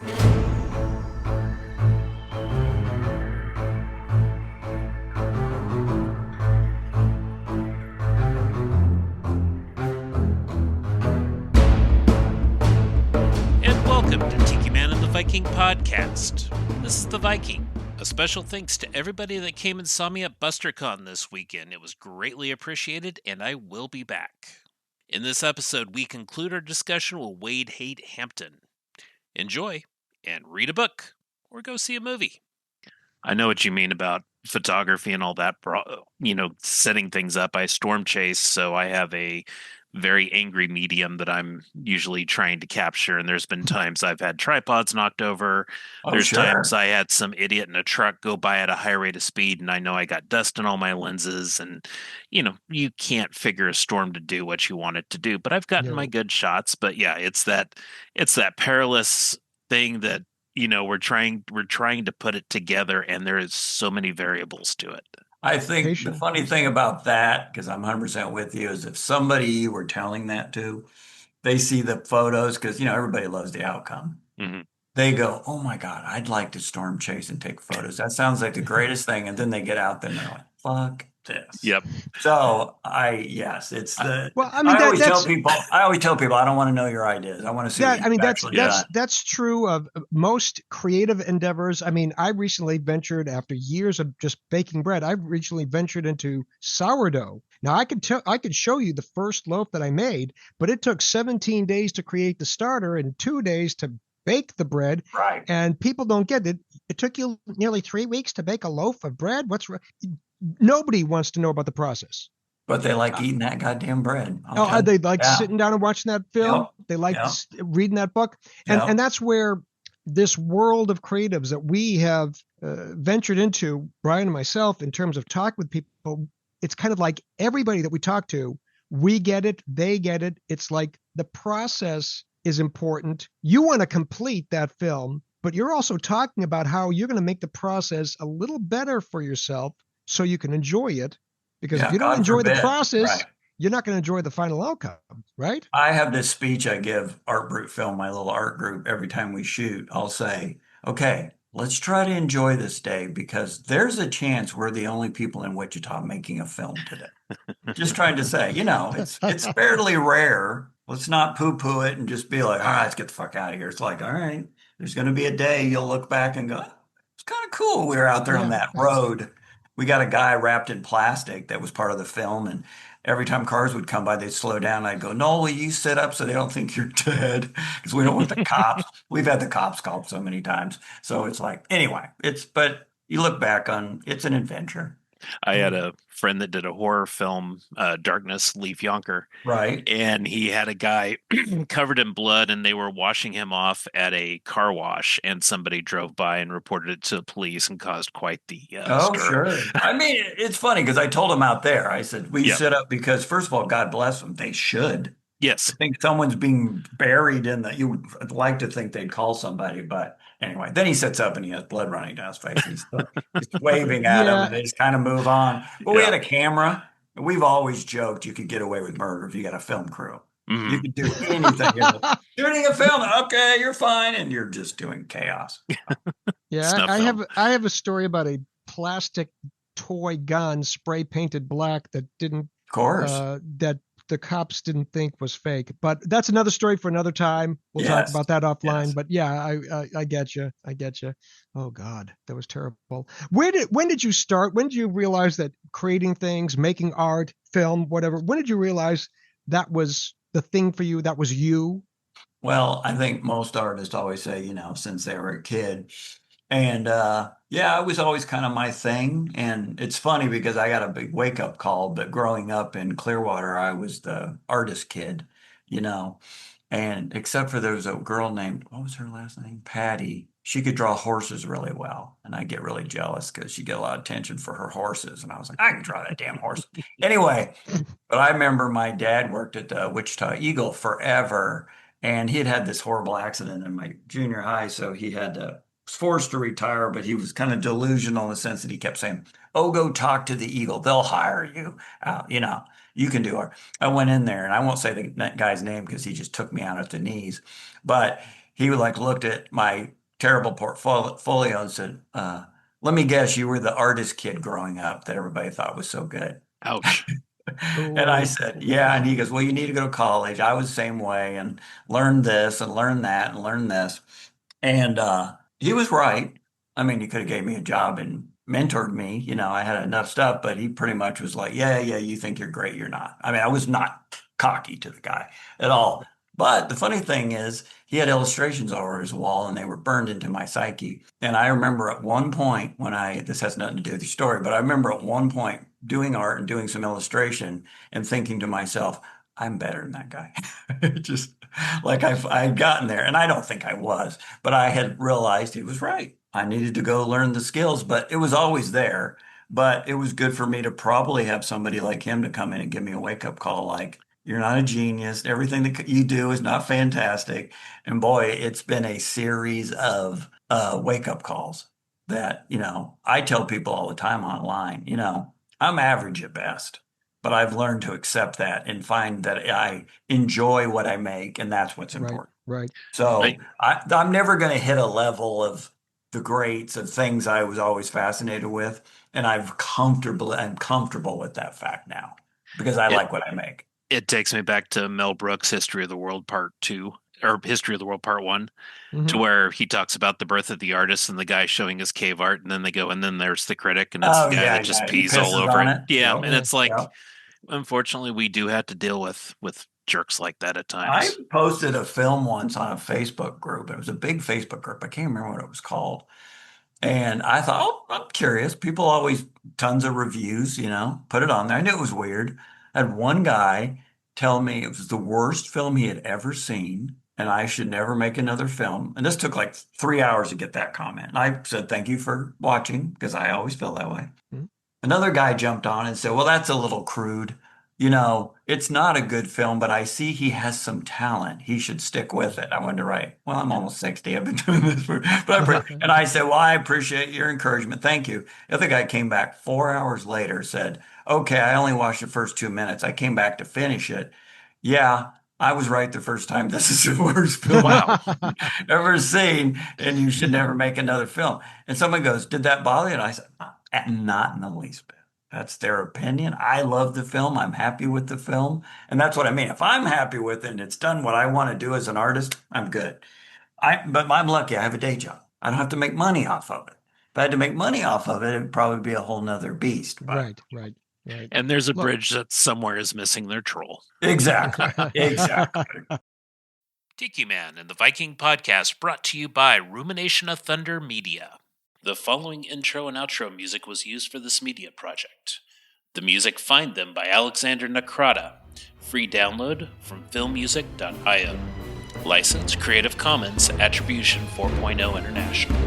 And welcome to Tiki Man and the Viking podcast. This is the Viking. A special thanks to everybody that came and saw me at BusterCon this weekend. It was greatly appreciated, and I will be back. In this episode, we conclude our discussion with Wade Haight Hampton. Enjoy, and read a book, or go see a movie. I know what you mean about photography and all that, setting things up. I storm chase, so I have a very angry medium that I'm usually trying to capture. And there's been times I've had tripods knocked over. There's times I had some idiot in a truck go by at a high rate of speed, and I know I got dust in all my lenses. And, you can't figure a storm to do what you want it to do. But I've gotten my good shots. But yeah, it's that perilous thing that, we're trying to put it together, and there is so many variables to it. I think the funny thing about that, because I'm 100% with you, is if somebody you were telling that to, they see the photos, because, everybody loves the outcome. Mm-hmm. They go, oh my God, I'd like to storm chase and take photos. That sounds like the greatest thing. And then they get out there and they're like, fuck this. Yep. So it's the, I always tell people, I don't want to know your ideas. I want to see that's true of most creative endeavors. I mean, I recently ventured, after years of just baking bread, I recently ventured into sourdough. Now I could show you the first loaf that I made, but it took 17 days to create the starter and 2 days to bake the bread. Right. And people don't get it. It took you nearly 3 weeks to bake a loaf of bread. Nobody wants to know about the process. But they like eating that goddamn bread. They like sitting down and watching that film. Yep. They like reading that book. And that's where this world of creatives that we have ventured into, Brian and myself, in terms of talk with people, it's kind of like everybody that we talk to, we get it, they get it. It's like the process is important. You want to complete that film, but you're also talking about how you're going to make the process a little better for yourself so you can enjoy it. Because if you don't enjoy the process, you're not going to enjoy the final outcome, right? I have this speech I give Art Brute Film, my little art group, every time we shoot. I'll say, okay, let's try to enjoy this day, because there's a chance we're the only people in Wichita making a film today. Just trying to say, it's fairly rare. Let's not poo-poo it and just be like, all right, let's get the fuck out of here. It's like, all right, there's going to be a day you'll look back and go, it's kind of cool we were out there on that road. We got a guy wrapped in plastic that was part of the film, and every time cars would come by, they'd slow down. I'd go, no, will you sit up so they don't think you're dead? Because we don't want the cops. We've had the cops called so many times. So it's like, anyway, but you look back on, it's an adventure. I had a friend that did a horror film, Darkness, Leaf Yonker. Right. And he had a guy covered in blood, and they were washing him off at a car wash, and somebody drove by and reported it to the police and caused quite the stir. Sure. I mean, it's funny because I told him out there, I said, we sit up because, first of all, God bless them. They should. Yes. I think someone's being buried you would like to think they'd call somebody, but anyway, then he sits up and he has blood running down his face. He's waving at him, and they just kind of move on. But we had a camera. We've always joked you could get away with murder if you got a film crew. Mm-hmm. You could do anything. Shooting a film, okay, you're fine, and you're just doing chaos. I have a story about a plastic toy gun spray painted black that didn't, of course, that the cops didn't think was fake. But that's another story for another time. We'll talk about that offline. Yes. But yeah, I get you. Oh God, that was terrible. When did you start? When did you realize that creating things, making art, film, whatever, when did you realize that was the thing for you? That was you? Well, I think most artists always say, since they were a kid. And it was always kind of my thing. And it's funny because I got a big wake up call, but growing up in Clearwater, I was the artist kid, and except for there was a girl named, what was her last name? Patty. She could draw horses really well. And I get really jealous because she get a lot of attention for her horses. And I was like, I can draw that damn horse. Anyway, but I remember my dad worked at the Wichita Eagle forever. And he had this horrible accident in my junior high. So he was forced to retire, but he was kind of delusional in the sense that he kept saying, oh, go talk to the Eagle. They'll hire you. You can do it. I went in there, and I won't say the guy's name because he just took me out at the knees. But he like looked at my terrible portfolio and said, let me guess, you were the artist kid growing up that everybody thought was so good. Ouch. And I said, yeah. And he goes, well, you need to go to college. I was the same way and learn this and learn that and learn this. And he was right. I mean, he could have gave me a job and mentored me. You know, I had enough stuff, but he pretty much was like, yeah, you think you're great. You're not. I mean, I was not cocky to the guy at all. But the funny thing is, he had illustrations all over his wall and they were burned into my psyche. And I remember at one point this has nothing to do with the story, but I remember at one point doing art and doing some illustration and thinking to myself, I'm better than that guy. Just like I'd gotten there, and I don't think I was, but I had realized he was right. I needed to go learn the skills, but it was always there. But it was good for me to probably have somebody like him to come in and give me a wake up call, like, you're not a genius. Everything that you do is not fantastic. And boy, it's been a series of wake up calls that, you know, I tell people all the time online, you know, I'm average at best, but I've learned to accept that and find that I enjoy what I make, and that's what's important. Right. So I'm never going to hit a level of the greats of things I was always fascinated with, and I'm comfortable with that fact now because I like what I make. It takes me back to Mel Brooks' History of the World Part 2, or History of the World Part 1, to where he talks about the birth of the artist and the guy showing his cave art, and then they go, and then there's the critic, and it's the guy that just pees all over it. Yeah, and it's like, unfortunately, we do have to deal with jerks like that at times. I posted a film once on a Facebook group. It was a big Facebook group. I can't remember what it was called. And I thought, oh, I'm curious. People always, tons of reviews, you know, put it on there. I knew it was weird. I had one guy tell me it was the worst film he had ever seen and I should never make another film. And this took like 3 hours to get that comment. And I said, thank you for watching, because I always feel that way. Mm-hmm. Another guy jumped on and said, well, that's a little crude. You know, it's not a good film, but I see he has some talent. He should stick with it. I wanted to write, well, I'm almost 60. I've been doing this and I said, well, I appreciate your encouragement. Thank you. The other guy came back 4 hours later, said, okay, I only watched the first 2 minutes. I came back to finish it. Yeah, I was right the first time. This is the worst film I've ever seen, and you should never make another film. And someone goes, did that bother you? And I said, not in the least bit. That's their opinion. I love the film. I'm happy with the film. And that's what I mean. If I'm happy with it and it's done what I want to do as an artist, I'm good. But I'm lucky. I have a day job. I don't have to make money off of it. If I had to make money off of it, it'd probably be a whole nother beast. But. Right. And there's a bridge that somewhere is missing their troll. Exactly. Tiki Man and the Viking Podcast, brought to you by Rumination of Thunder Media. The following intro and outro music was used for this media project. The music Find Them by Alexander Nakrata. Free download from filmmusic.io. License Creative Commons Attribution 4.0 International.